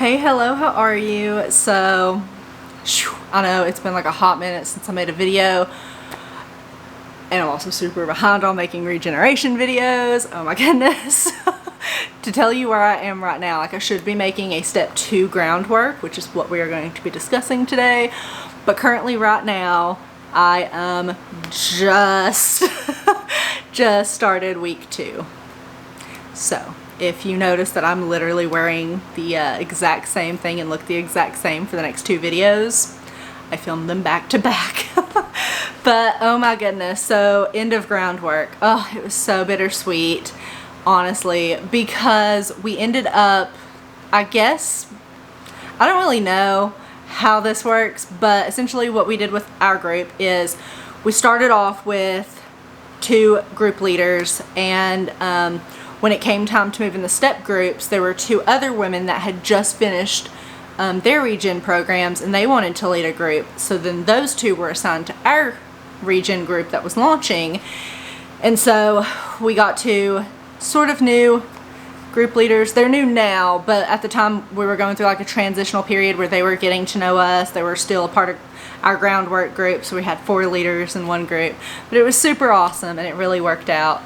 Hey, hello, how are you? So, I know it's been like a hot minute since I made a video, and I'm also super behind on making regeneration videos. Oh my goodness. To tell you where I am right now, like I should be making a step 2 groundwork, which is what we are going to be discussing today. But currently right now, I am just started week 2. So, if you notice that I'm literally wearing the exact same thing and look the exact same for the next 2 videos, I filmed them back to back. But oh my goodness, so end of groundwork. Oh, it was so bittersweet, honestly, because we ended up, I guess, I don't really know how this works, but essentially what we did with our group is we started off with 2 group leaders, and when it came time to move in the step groups, there were 2 other women that had just finished their regen programs, and they wanted to lead a group. So then those 2 were assigned to our regen group that was launching. And so we got 2 sort of new group leaders. They're new now, but at the time we were going through like a transitional period where they were getting to know us. They were still a part of our groundwork group, so we had 4 leaders in one group. But it was super awesome, and it really worked out.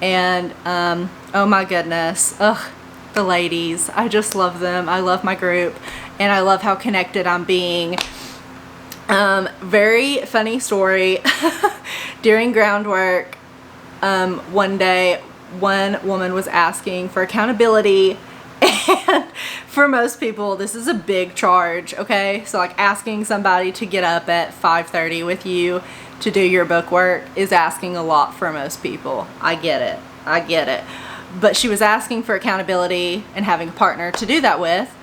And oh my goodness, the ladies, I just love them. I love my group, and I love how connected I'm being. Very funny story. During groundwork, one day, one woman was asking for accountability, and for most people this is a big charge, okay? So like asking somebody to get up at 5:30 with you to do your book work is asking a lot for most people. I get it. But she was asking for accountability and having a partner to do that with,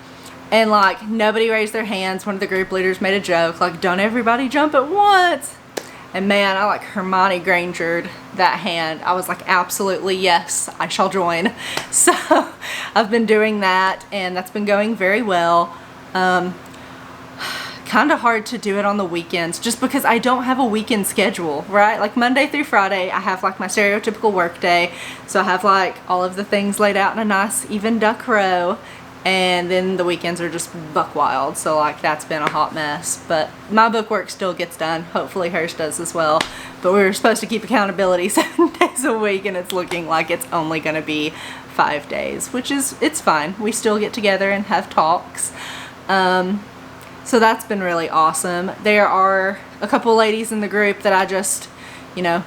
and like nobody raised their hands. One of the group leaders made a joke like, don't everybody jump at once. And man, I like Hermione Grangered that hand. I was like, absolutely yes, I shall join. So I've been doing that, and that's been going very well. Kind of hard to do it on the weekends just because I don't have a weekend schedule, right? Like Monday through Friday, I have like my stereotypical work day. So I have like all of the things laid out in a nice even duck row. And then the weekends are just buck wild. So like that's been a hot mess. But my book work still gets done. Hopefully hers does as well. But we were supposed to keep accountability 7 days a week, and it's looking like it's only going to be 5 days, which is, it's fine. We still get together and have talks. So that's been really awesome. There are a couple ladies in the group that I just, you know,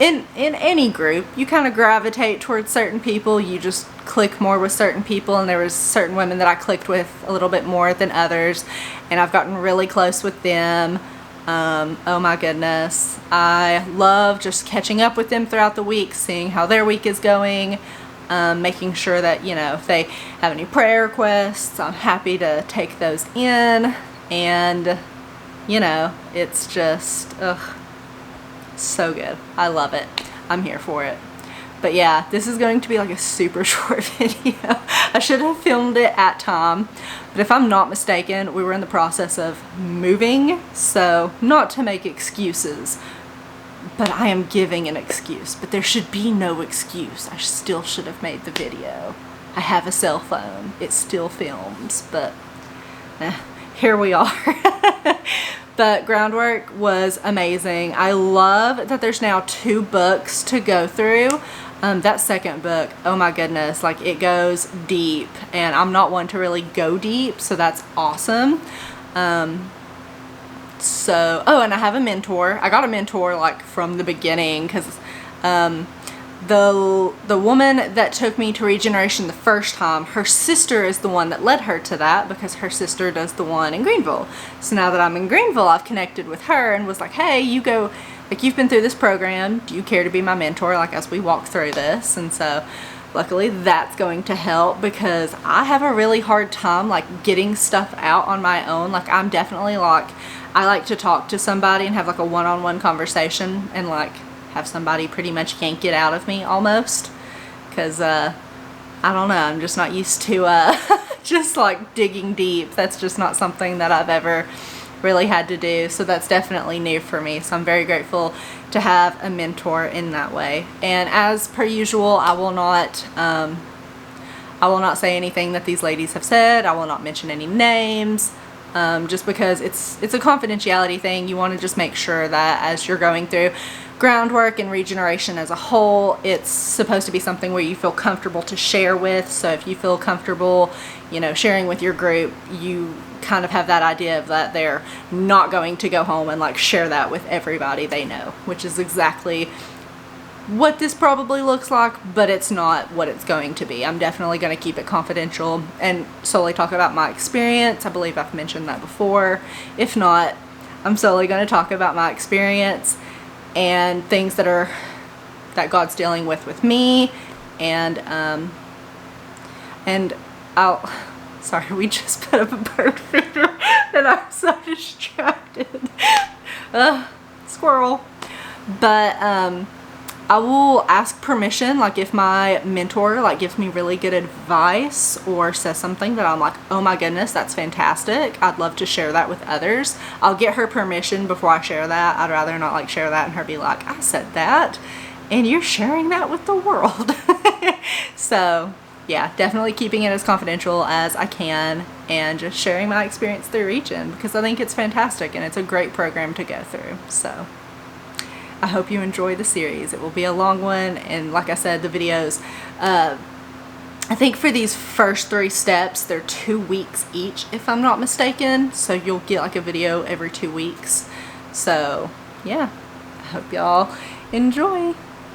in any group, you kind of gravitate towards certain people. You just click more with certain people, and there was certain women that I clicked with a little bit more than others, and I've gotten really close with them. Oh my goodness. I love just catching up with them throughout the week, seeing how their week is going, making sure that, you know, if they have any prayer requests, I'm happy to take those in. And, you know, it's just, so good. I love it. I'm here for it. But yeah, this is going to be like a super short video. I should have filmed it at time, but if I'm not mistaken, we were in the process of moving, so not to make excuses, but I am giving an excuse. But there should be no excuse. I still should have made the video. I have a cell phone. It still films, but here we are. But groundwork was amazing. I love that there's now 2 books to go through. That second book, oh my goodness, like it goes deep, and I'm not one to really go deep, so that's awesome. So, oh, and I have a mentor. I got a mentor like from the beginning, because the woman that took me to regeneration the first time, her sister is the one that led her to that, because her sister does the one in Greenville. So now that I'm in Greenville, I've connected with her and was like, hey, you go, like, you've been through this program, do you care to be my mentor, like, as we walk through this? And so luckily that's going to help, because I have a really hard time like getting stuff out on my own. Like I'm definitely like, I like to talk to somebody and have like a one-on-one conversation, and like have somebody pretty much yank it out of me almost, because I don't know, I'm just not used to just like digging deep. That's just not something that I've ever really had to do, so that's definitely new for me. So I'm very grateful to have a mentor in that way. And as per usual, I will I will not say anything that these ladies have said. I will not mention any names, just because it's a confidentiality thing. You want to just make sure that as you're going through groundwork and regeneration as a whole, it's supposed to be something where you feel comfortable to share with. So if you feel comfortable, you know, sharing with your group, you kind of have that idea of that they're not going to go home and like share that with everybody they know, which is exactly what this probably looks like, but it's not what it's going to be. I'm definitely going to keep it confidential and solely talk about my experience. I believe I've mentioned that before. If not, I'm solely going to talk about my experience and things that God's dealing with me, and I'll, sorry, we just put up a bird feeder and I'm so distracted. Squirrel. But I will ask permission, like if my mentor like gives me really good advice or says something that I'm like, oh my goodness, that's fantastic, I'd love to share that with others. I'll get her permission before I share that. I'd rather not like share that and her be like, I said that and you're sharing that with the world. So yeah, definitely keeping it as confidential as I can and just sharing my experience through Regen, because I think it's fantastic and it's a great program to go through. So I hope you enjoy the series. It will be a long one, and like I said, the videos, I think for these first 3 steps, they're 2 weeks each, if I'm not mistaken. So you'll get like a video every 2 weeks. So yeah, I hope y'all enjoy.